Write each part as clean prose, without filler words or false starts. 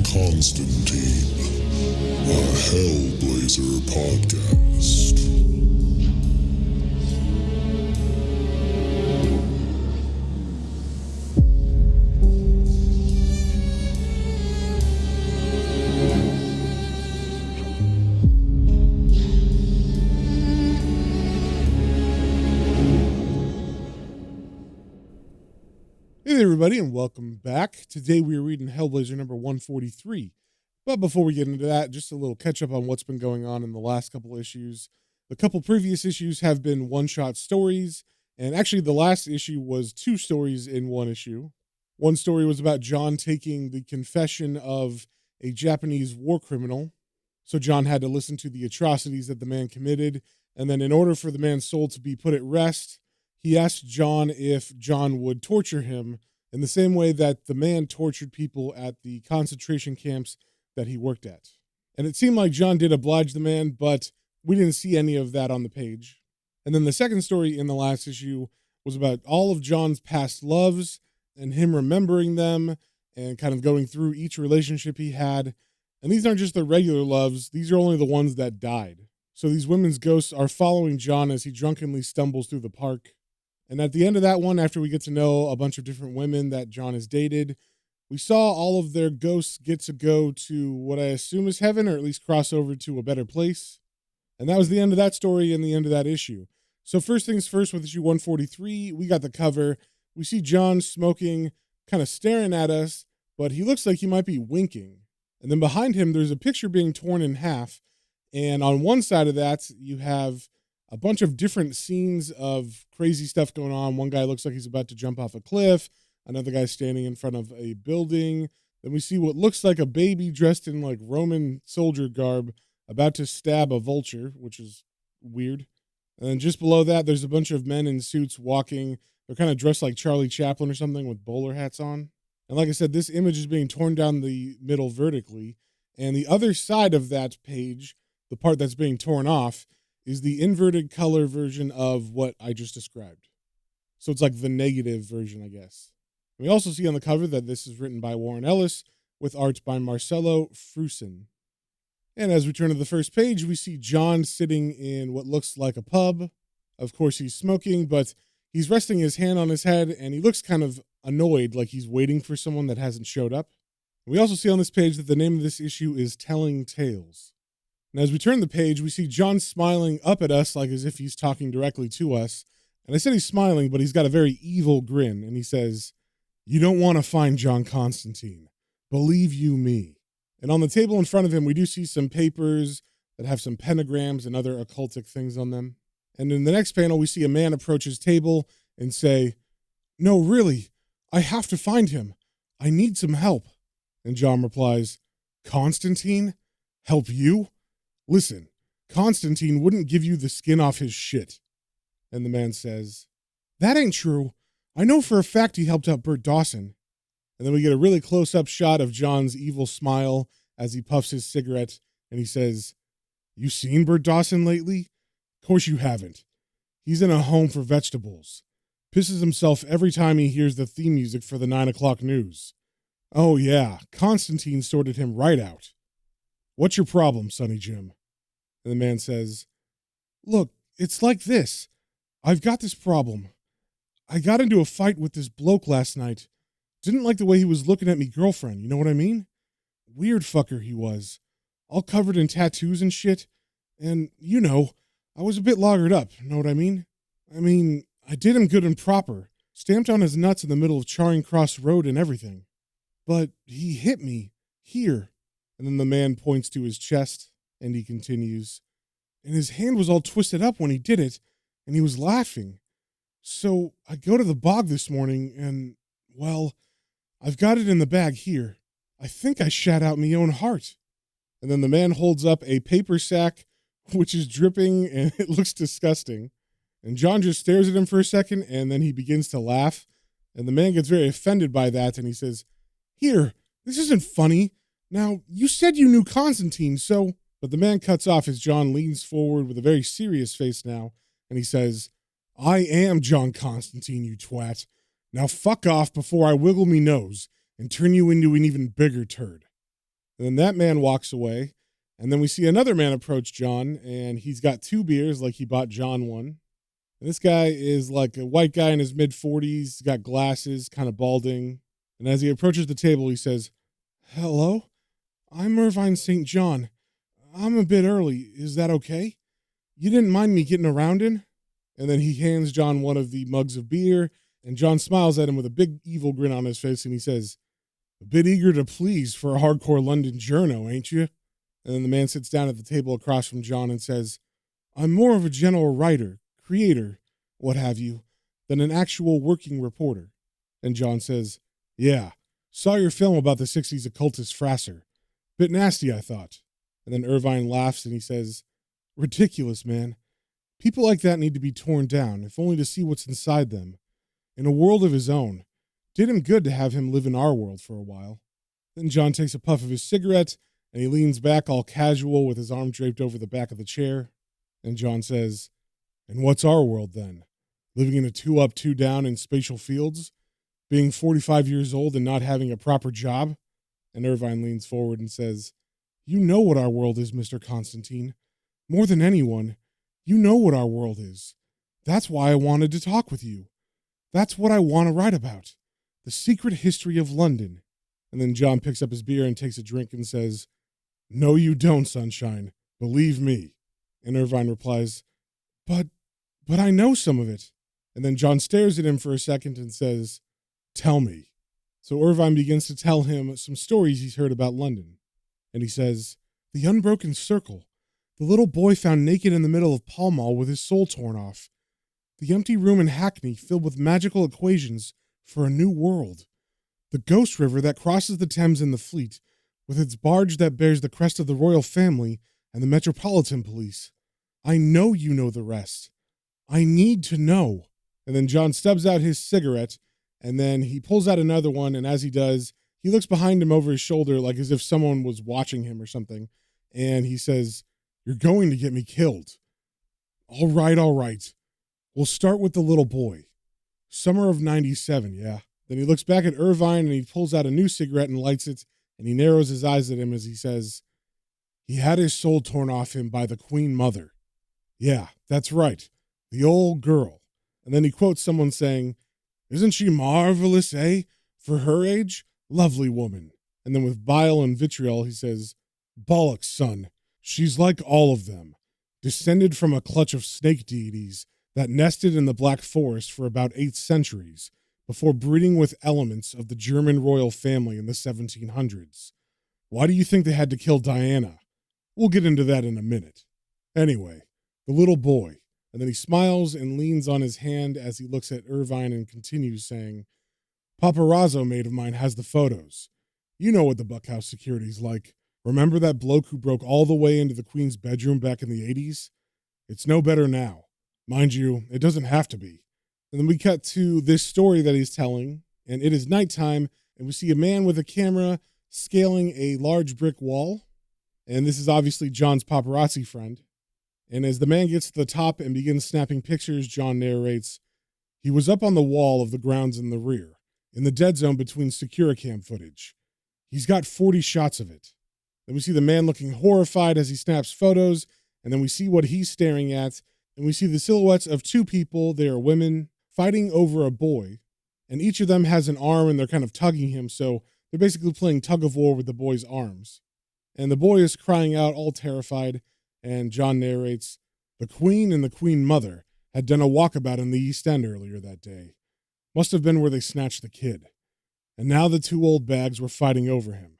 Constantine, a Hellblazer podcast. Hey there, everybody, and welcome back. Today we are reading Hellblazer number 143. But before we get into that, just a little catch up on what's been going on in the last couple issues. The couple previous issues have been one-shot stories, and actually the last issue was two stories in one issue. One story was about John taking the confession of a Japanese war criminal. So John had to listen to the atrocities that the man committed, and then in order for the man's soul to be put at rest, he asked John if John would torture him in the same way that the man tortured people at the concentration camps that he worked at. And it seemed like John did oblige the man, but we didn't see any of that on the page. And then the second story in the last issue was about all of John's past loves and him remembering them and kind of going through each relationship he had. And these aren't just the regular loves, these are only the ones that died. So these women's ghosts are following John as he drunkenly stumbles through the park. And at the end of that one, after we get to know a bunch of different women that John has dated, we saw all of their ghosts get to go to what I assume is heaven, or at least cross over to a better place. And that was the end of that story and the end of that issue. So first things first, with issue 143, we got the cover. We see John smoking, kind of staring at us, but he looks like he might be winking. And then behind him, there's a picture being torn in half. And on one side of that, you have a bunch of different scenes of crazy stuff going on. One guy looks like he's about to jump off a cliff. Another guy standing in front of a building. Then we see what looks like a baby dressed in like Roman soldier garb about to stab a vulture, which is weird. And then just below that, there's a bunch of men in suits walking. They're kind of dressed like Charlie Chaplin or something with bowler hats on. And like I said, this image is being torn down the middle vertically. And the other side of that page, the part that's being torn off, is the inverted color version of what I just described. So it's like the negative version, I guess. We also see on the cover that this is written by Warren Ellis with art by Marcelo Frusin. And as we turn to the first page, we see John sitting in what looks like a pub. Of course, he's smoking, but he's resting his hand on his head, and he looks kind of annoyed, like he's waiting for someone that hasn't showed up. We also see on this page that the name of this issue is Telling Tales. And as we turn the page, we see John smiling up at us like as if he's talking directly to us. And I said he's smiling, but he's got a very evil grin. And he says, "You don't want to find John Constantine. Believe you me." And on the table in front of him, we do see some papers that have some pentagrams and other occultic things on them. And in the next panel, we see a man approach his table and say, "No, really, I have to find him. I need some help." And John replies, "Constantine? Help you? Listen, Constantine wouldn't give you the skin off his shit." And the man says, "That ain't true. I know for a fact he helped out Bert Dawson." And then we get a really close-up shot of John's evil smile as he puffs his cigarette, and he says, "You seen Bert Dawson lately? Of course you haven't. He's in a home for vegetables. Pisses himself every time he hears the theme music for the 9 o'clock news. Oh yeah, Constantine sorted him right out. What's your problem, Sonny Jim?" And the man says, "Look, it's like this. I've got this problem. I got into a fight with this bloke last night. Didn't like the way he was looking at me girlfriend, you know what I mean? Weird fucker he was. All covered in tattoos and shit. And, you know, I was a bit lagered up, know what I mean? I did him good and proper. Stamped on his nuts in the middle of Charing Cross Road and everything. But he hit me. Here." And then the man points to his chest, and he continues, "And his hand was all twisted up when he did it, and he was laughing. So I go to the bog this morning, and, well, I've got it in the bag here. I think I shat out me own heart." And then the man holds up a paper sack, which is dripping, and it looks disgusting. And John just stares at him for a second, and then he begins to laugh. And the man gets very offended by that, and he says, "Here, this isn't funny. Now, you said you knew Constantine, so..." But the man cuts off as John leans forward with a very serious face now, and he says, "I am John Constantine, you twat. Now fuck off before I wiggle me nose and turn you into an even bigger turd." And then that man walks away. And then we see another man approach John, and he's got 2 beers like he bought John one. And this guy is like a white guy in his mid-40s, got glasses, kind of balding. And as he approaches the table, he says, "Hello, I'm Irvine St. John. I'm a bit early. Is that okay? You didn't mind me getting around in?" And then he hands John one of the mugs of beer, and John smiles at him with a big evil grin on his face, and he says, "A bit eager to please for a hardcore London journo, ain't you?" And then the man sits down at the table across from John and says, "I'm more of a general writer, creator, what have you, than an actual working reporter." And John says, "Yeah, saw your film about the 60s occultist Frasser. Bit nasty, I thought." And then Irvine laughs and he says, "Ridiculous, man. People like that need to be torn down, if only to see what's inside them. In a world of his own. Did him good to have him live in our world for a while." Then John takes a puff of his cigarette and he leans back all casual with his arm draped over the back of the chair. And John says, "And what's our world then? Living in a 2 up, 2 down in spatial fields? Being 45 years old and not having a proper job?" And Irvine leans forward and says, "You know what our world is, Mr. Constantine. More than anyone, you know what our world is. That's why I wanted to talk with you. That's what I want to write about. The secret history of London." And then John picks up his beer and takes a drink and says, "No, you don't, sunshine. Believe me." And Irvine replies, But I know some of it." And then John stares at him for a second and says, "Tell me." So Irvine begins to tell him some stories he's heard about London. And he says, "The unbroken circle. The little boy found naked in the middle of Pall Mall with his soul torn off. The empty room in Hackney filled with magical equations for a new world. The ghost river that crosses the Thames in the Fleet, with its barge that bears the crest of the royal family and the Metropolitan Police. I know you know the rest. I need to know." And then John stubs out his cigarette, and then he pulls out another one, and as he does, he looks behind him over his shoulder like as if someone was watching him or something, and he says, "You're going to get me killed. All right. We'll start with the little boy. Summer of 97, yeah." Then he looks back at Irvine, and he pulls out a new cigarette and lights it, and he narrows his eyes at him as he says, "He had his soul torn off him by the Queen Mother. Yeah, that's right. The old girl." And then he quotes someone saying, "Isn't she marvelous, eh? For her age? Lovely woman." And then with bile and vitriol, he says, "Bollocks, son. She's like all of them. Descended from a clutch of snake deities that nested in the Black Forest for about 8 centuries before breeding with elements of the German royal family in the 1700s. Why do you think they had to kill Diana? We'll get into that in a minute. Anyway, the little boy." And then he smiles and leans on his hand as he looks at Irvine and continues saying, "Paparazzo mate of mine has the photos. You know what the Buckhouse security's like. Remember that bloke who broke all the way into the Queen's bedroom back in the 80s? It's no better now. Mind you, it doesn't have to be." And then we cut to this story that he's telling, and it is nighttime, and we see a man with a camera scaling a large brick wall. And this is obviously John's paparazzi friend. And as the man gets to the top and begins snapping pictures, John narrates, "He was up on the wall of the grounds in the rear, in the dead zone between Securicam footage. He's got 40 shots of it." Then we see the man looking horrified as he snaps photos, and then we see what he's staring at, and we see the silhouettes of 2 people, they are women, fighting over a boy, and each of them has an arm and they're kind of tugging him, so they're basically playing tug of war with the boy's arms. And the boy is crying out, all terrified, and John narrates, "The Queen and the Queen Mother had done a walkabout in the East End earlier that day. Must have been where they snatched the kid. And now the 2 old bags were fighting over him."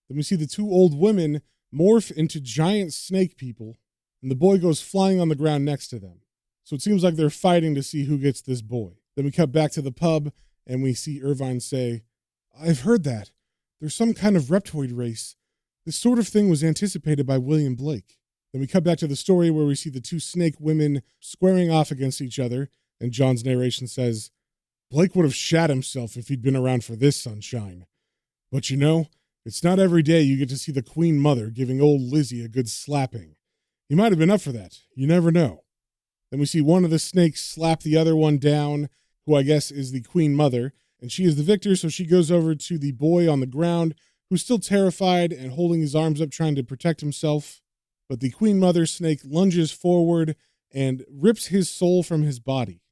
Then we see the 2 old women morph into giant snake people, and the boy goes flying on the ground next to them. So it seems like they're fighting to see who gets this boy. Then we cut back to the pub, and we see Irvine say, "I've heard that. There's some kind of reptoid race. This sort of thing was anticipated by William Blake." Then we cut back to the story where we see the 2 snake women squaring off against each other, and John's narration says, "Blake would have shat himself if he'd been around for this, sunshine. But you know, it's not every day you get to see the Queen Mother giving old Lizzie a good slapping. He might have been up for that. You never know." Then we see one of the snakes slap the other one down, who I guess is the Queen Mother, and she is the victor, so she goes over to the boy on the ground, who's still terrified and holding his arms up trying to protect himself. But the Queen Mother snake lunges forward and rips his soul from his body.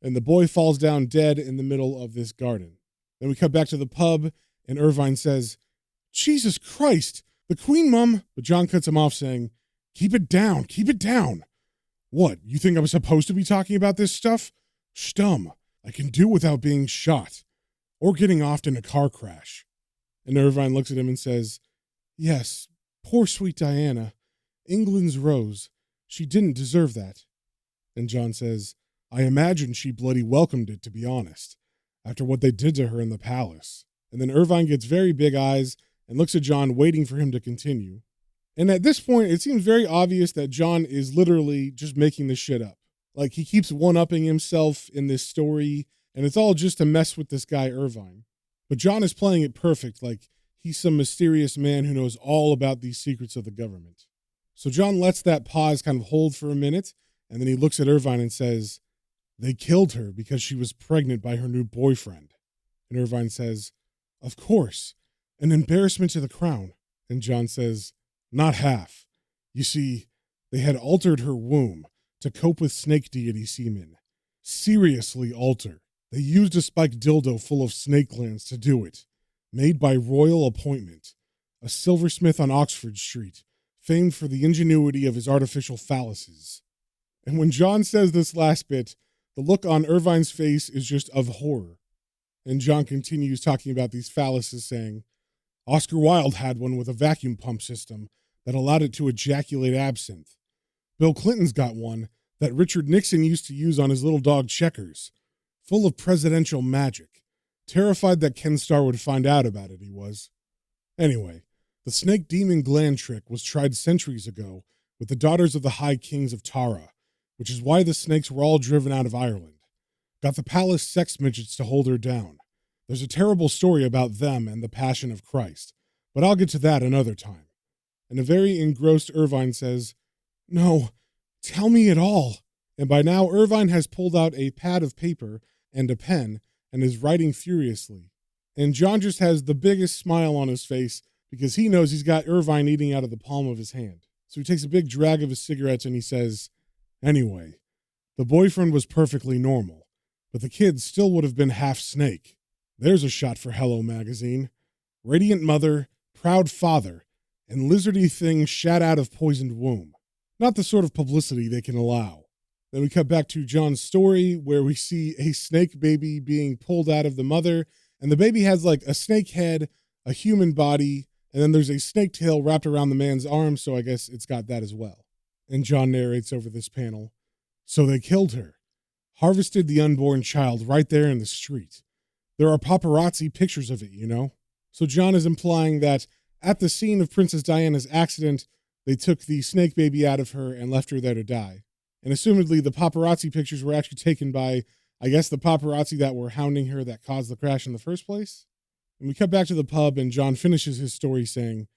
And the boy falls down dead in the middle of this garden. Then we cut back to the pub, and Irvine says, "Jesus Christ, the Queen Mum," but John cuts him off saying, keep it down. What, you think I'm supposed to be talking about this stuff? Stum, I can do without being shot, or getting off in a car crash. And Irvine looks at him and says, yes, poor sweet Diana, England's rose, she didn't deserve that. And John says, I imagine she bloody welcomed it, to be honest, after what they did to her in the palace. And then Irvine gets very big eyes and looks at John, waiting for him to continue. And at this point, it seems very obvious that John is literally just making this shit up. Like, he keeps one-upping himself in this story, and it's all just to mess with this guy, Irvine. But John is playing it perfect, like he's some mysterious man who knows all about these secrets of the government. So John lets that pause kind of hold for a minute, and then he looks at Irvine and says, they killed her because she was pregnant by her new boyfriend. And Irvine says, of course, an embarrassment to the crown. And John says, not half. You see, they had altered her womb to cope with snake deity semen. Seriously alter. They used a spiked dildo full of snake glands to do it. Made by royal appointment. A silversmith on Oxford Street, famed for the ingenuity of his artificial phalluses. And when John says this last bit, the look on Irvine's face is just of horror. And John continues talking about these phalluses, saying, Oscar Wilde had one with a vacuum pump system that allowed it to ejaculate absinthe. Bill Clinton's got one that Richard Nixon used to use on his little dog Checkers, full of presidential magic. Terrified that Ken Starr would find out about it, he was. Anyway, the snake demon gland trick was tried centuries ago with the daughters of the High Kings of Tara, which is why the snakes were all driven out of Ireland. Got the palace sex midgets to hold her down. There's a terrible story about them and the Passion of Christ, but I'll get to that another time. And a very engrossed Irvine says, no, tell me it all. And by now, Irvine has pulled out a pad of paper and a pen and is writing furiously. And John just has the biggest smile on his face because he knows he's got Irvine eating out of the palm of his hand. So he takes a big drag of his cigarettes and he says, anyway, the boyfriend was perfectly normal, but the kid still would have been half snake. There's a shot for Hello Magazine. Radiant mother, proud father, and lizardy thing shat out of poisoned womb. Not the sort of publicity they can allow. Then we cut back to John's story where we see a snake baby being pulled out of the mother, and the baby has like a snake head, a human body, and then there's a snake tail wrapped around the man's arm, so I guess it's got that as well. And John narrates over this panel. So they killed her. Harvested the unborn child right there in the street. There are paparazzi pictures of it, you know? So John is implying that at the scene of Princess Diana's accident, they took the snake baby out of her and left her there to die. And assumedly, the paparazzi pictures were actually taken by, I guess, the paparazzi that were hounding her that caused the crash in the first place. And we cut back to the pub, and John finishes his story saying,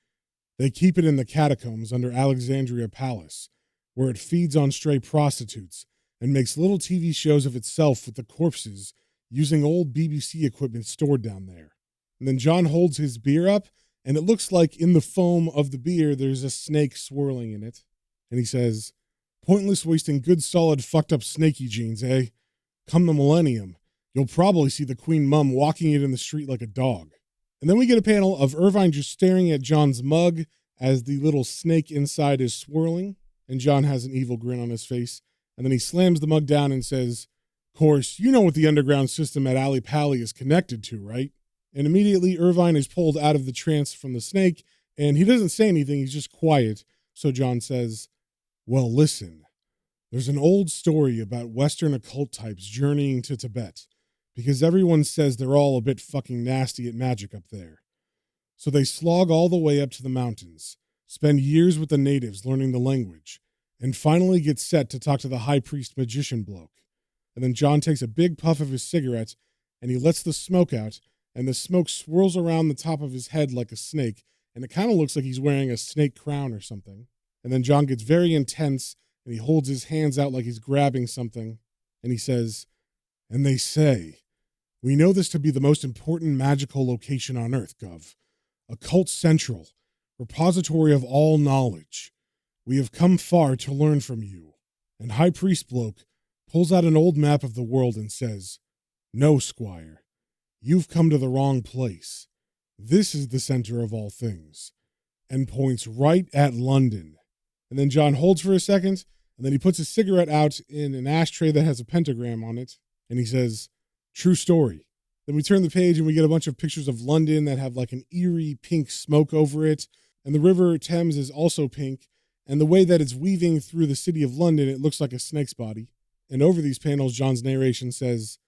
they keep it in the catacombs under Alexandria Palace, where it feeds on stray prostitutes and makes little TV shows of itself with the corpses using old BBC equipment stored down there. And then John holds his beer up, and it looks like in the foam of the beer, there's a snake swirling in it. And he says, pointless wasting good solid fucked up snaky genes, eh? Come the millennium, you'll probably see the Queen Mum walking it in the street like a dog. And then we get a panel of Irvine just staring at John's mug as the little snake inside is swirling. And John has an evil grin on his face. And then he slams the mug down and says, course, you know what the underground system at Ali Pali is connected to, right? And immediately Irvine is pulled out of the trance from the snake, and he doesn't say anything, he's just quiet. So John says, well, listen, there's an old story about Western occult types journeying to Tibet, because everyone says they're all a bit fucking nasty at magic up there. So they slog all the way up to the mountains, spend years with the natives learning the language, and finally get set to talk to the high priest magician bloke. And then John takes a big puff of his cigarette, and he lets the smoke out, and the smoke swirls around the top of his head like a snake, and it kind of looks like he's wearing a snake crown or something. And then John gets very intense, and he holds his hands out like he's grabbing something, and he says, and they say, we know this to be the most important magical location on Earth, Gov. Occult Central, repository of all knowledge. We have come far to learn from you. And High Priest Bloke pulls out an old map of the world and says, No, Squire, you've come to the wrong place. This is the center of all things, and points right at London. And then John holds for a second, and then he puts a cigarette out in an ashtray that has a pentagram on it, and he says, True story. Then we turn the page and we get a bunch of pictures of London that have like an eerie pink smoke over it, and the River Thames is also pink, and the way that it's weaving through the city of London, it looks like a snake's body. And over these panels, John's narration says,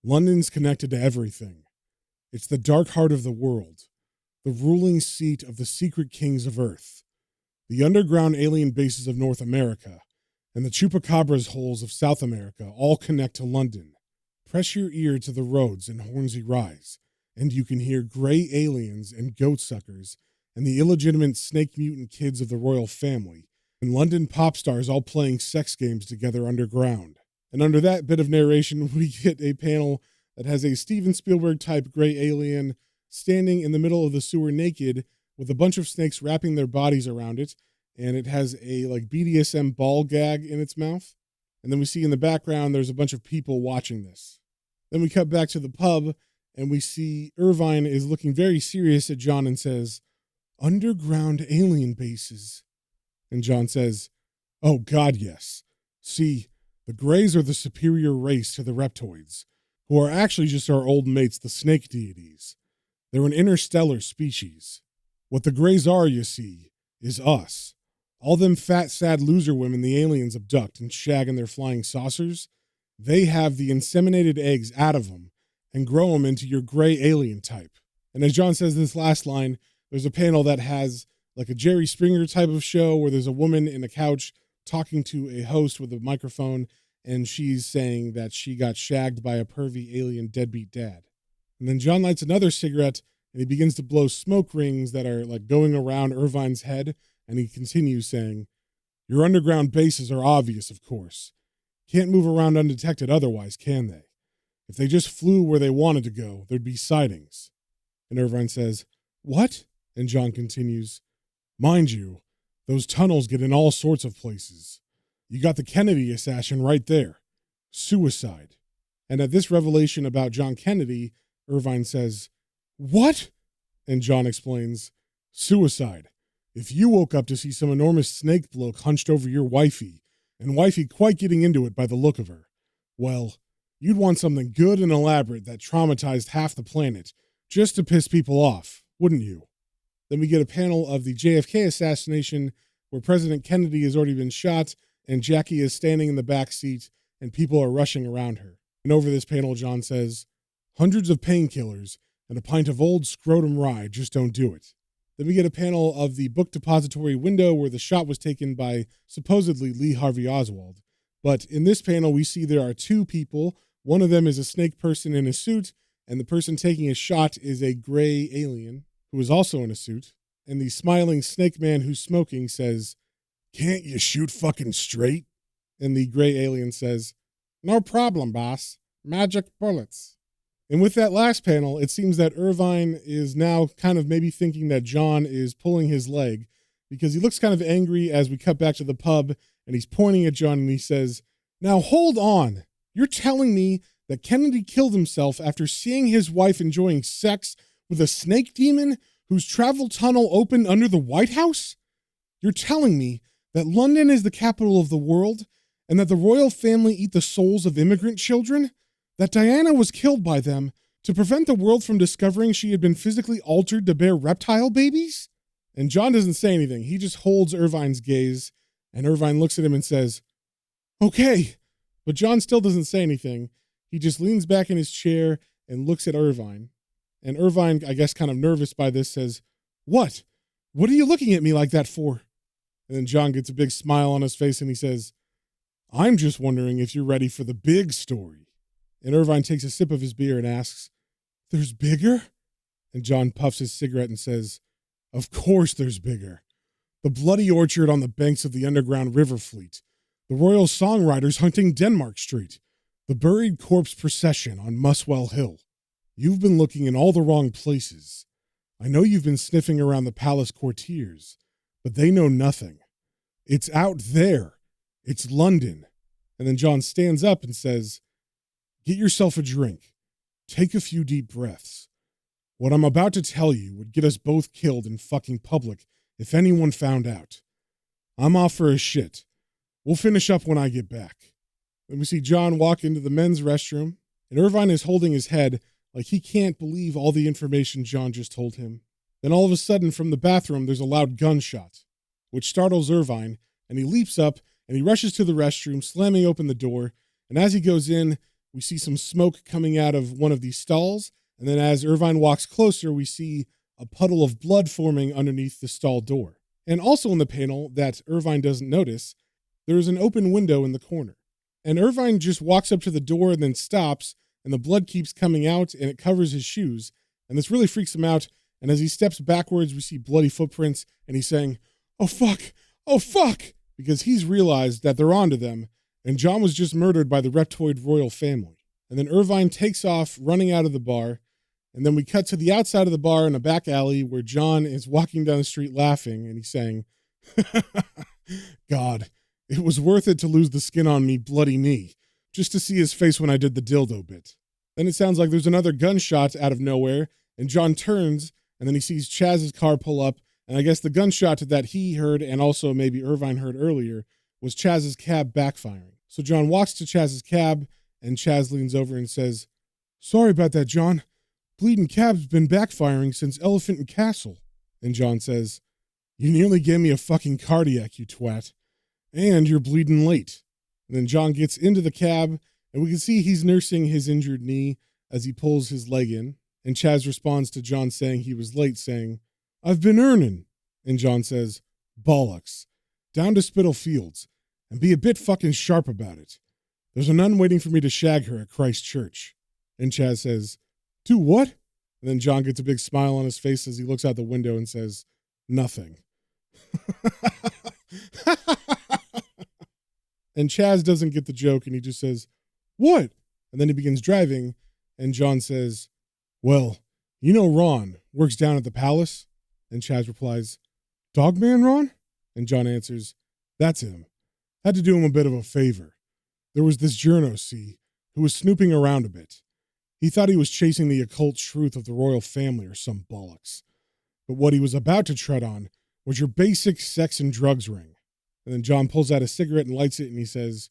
London's connected to everything. It's the dark heart of the world, the ruling seat of the secret kings of Earth, the underground alien bases of North America, and the Chupacabra's holes of South America all connect to London. Press your ear to the roads in Hornsey Rise, and you can hear gray aliens and goat suckers and the illegitimate snake mutant kids of the royal family, and London pop stars all playing sex games together underground. And under that bit of narration, we get a panel that has a Steven Spielberg-type gray alien standing in the middle of the sewer naked with a bunch of snakes wrapping their bodies around it, and it has a like BDSM ball gag in its mouth. And then we see in the background there's a bunch of people watching this. Then we cut back to the pub, and we see Irvine is looking very serious at John and says, Underground alien bases. And John says, Oh, God, yes. See, the Greys are the superior race to the Reptoids, who are actually just our old mates, the snake deities. They're an interstellar species. What the Greys are, you see, is us. All them fat, sad loser women the aliens abduct and shag in their flying saucers, they have the inseminated eggs out of them and grow them into your gray alien type. And as John says this last line, there's a panel that has like a Jerry Springer type of show where there's a woman in a couch talking to a host with a microphone, and she's saying that she got shagged by a pervy alien deadbeat dad. And then John lights another cigarette, and he begins to blow smoke rings that are like going around Irvine's head, and he continues saying, Your underground bases are obvious, of course. Can't move around undetected otherwise, can they? If they just flew where they wanted to go, there'd be sightings. And Irvine says, What? And John continues, Mind you, those tunnels get in all sorts of places. You got the Kennedy assassin right there. Suicide. And at this revelation about John Kennedy, Irvine says, What? And John explains, Suicide. If you woke up to see some enormous snake bloke hunched over your wifey, and wifey quite getting into it by the look of her, well, you'd want something good and elaborate that traumatized half the planet just to piss people off, wouldn't you? Then we get a panel of the JFK assassination where President Kennedy has already been shot and Jackie is standing in the back seat and people are rushing around her. And over this panel, John says, Hundreds of painkillers and a pint of old scrotum rye just don't do it. Then we get a panel of the book depository window where the shot was taken by supposedly Lee Harvey Oswald. But in this panel, we see there are two people. One of them is a snake person in a suit, and the person taking a shot is a gray alien who is also in a suit. And the smiling snake man who's smoking says, Can't you shoot fucking straight? And the gray alien says, No problem, boss. Magic bullets. And with that last panel, it seems that Irvine is now kind of maybe thinking that John is pulling his leg because he looks kind of angry as we cut back to the pub and he's pointing at John and he says, Now hold on. You're telling me that Kennedy killed himself after seeing his wife enjoying sex with a snake demon whose travel tunnel opened under the White House? You're telling me that London is the capital of the world and that the royal family eat the souls of immigrant children? That Diana was killed by them to prevent the world from discovering she had been physically altered to bear reptile babies? And John doesn't say anything. He just holds Irvine's gaze, and Irvine looks at him and says, Okay. But John still doesn't say anything. He just leans back in his chair and looks at Irvine. And Irvine, I guess kind of nervous by this, says, What? What are you looking at me like that for? And then John gets a big smile on his face and he says, I'm just wondering if you're ready for the big story. And Irvine takes a sip of his beer and asks, There's bigger? And John puffs his cigarette and says, Of course there's bigger. The bloody orchard on the banks of the underground river fleet. The royal songwriters hunting Denmark Street. The buried corpse procession on Muswell Hill. You've been looking in all the wrong places. I know you've been sniffing around the palace courtiers, but they know nothing. It's out there. It's London. And then John stands up and says, get yourself a drink. Take a few deep breaths. What I'm about to tell you would get us both killed in fucking public if anyone found out. I'm off for a shit. We'll finish up when I get back. Then we see John walk into the men's restroom, and Irvine is holding his head like he can't believe all the information John just told him. Then all of a sudden from the bathroom, there's a loud gunshot, which startles Irvine, and he leaps up and he rushes to the restroom, slamming open the door. And as he goes in, we see some smoke coming out of one of these stalls. And then as Irvine walks closer, we see a puddle of blood forming underneath the stall door. And also in the panel that Irvine doesn't notice, there is an open window in the corner. And Irvine just walks up to the door and then stops, and the blood keeps coming out and it covers his shoes. And this really freaks him out. And as he steps backwards, we see bloody footprints, and he's saying, oh fuck, because he's realized that they're onto them, and John was just murdered by the Reptoid royal family. And then Irvine takes off, running out of the bar, and then we cut to the outside of the bar in a back alley where John is walking down the street laughing, and he's saying, God, it was worth it to lose the skin on me, bloody knee, just to see his face when I did the dildo bit. Then it sounds like there's another gunshot out of nowhere, and John turns, and then he sees Chaz's car pull up, and I guess the gunshot that he heard, and also maybe Irvine heard earlier, was Chaz's cab backfiring. So John walks to Chaz's cab, and Chaz leans over and says, sorry about that, John. Bleeding cab's been backfiring since Elephant and Castle. And John says, you nearly gave me a fucking cardiac, you twat. And you're bleeding late. And then John gets into the cab, and we can see he's nursing his injured knee as he pulls his leg in. And Chaz responds to John saying he was late, saying, I've been earning. And John says, bollocks. Down to Spitalfields, and be a bit fucking sharp about it. There's a nun waiting for me to shag her at Christ Church. And Chaz says, do what? And then John gets a big smile on his face as he looks out the window and says, nothing. And Chaz doesn't get the joke, and he just says, what? And then he begins driving, and John says, well, you know Ron works down at the palace? And Chaz replies, Dogman Ron? And John answers, that's him. Had to do him a bit of a favor. There was this journo, see, who was snooping around a bit. He thought he was chasing the occult truth of the royal family or some bollocks. But what he was about to tread on was your basic sex and drugs ring. And then John pulls out a cigarette and lights it, and he says,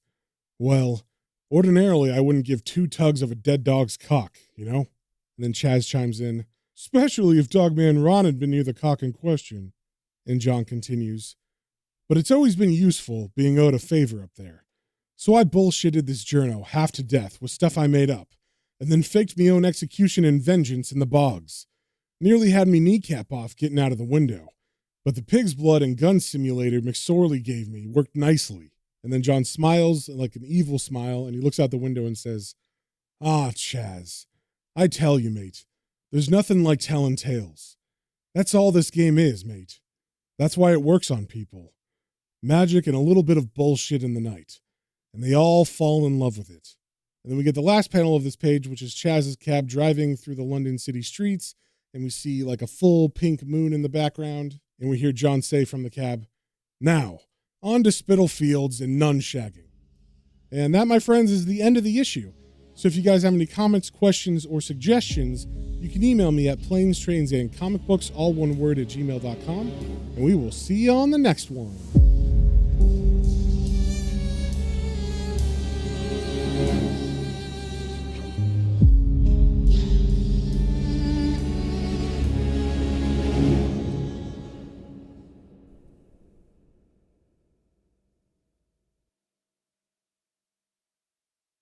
well, ordinarily I wouldn't give 2 tugs of a dead dog's cock, you know? And then Chaz chimes in, especially if Dogman Ron had been near the cock in question. And John continues, but it's always been useful being owed a favor up there. So I bullshitted this journo half to death with stuff I made up, and then faked me own execution and vengeance in the bogs. Nearly had me kneecap off getting out of the window. But the pig's blood and gun simulator McSorley gave me worked nicely. And then John smiles like an evil smile, and he looks out the window and says, ah, Chaz, I tell you, mate, there's nothing like telling tales. That's all this game is, mate. That's why it works on people. Magic and a little bit of bullshit in the night. And they all fall in love with it. And then we get the last panel of this page, which is Chaz's cab driving through the London city streets, and we see like a full pink moon in the background, and we hear John say from the cab, now, on to Spitalfields and nun shagging. And that, my friends, is the end of the issue. So if you guys have any comments, questions, or suggestions, you can email me at planestrains.and comicbooks, all one word, @gmail.com, and we will see you on the next one.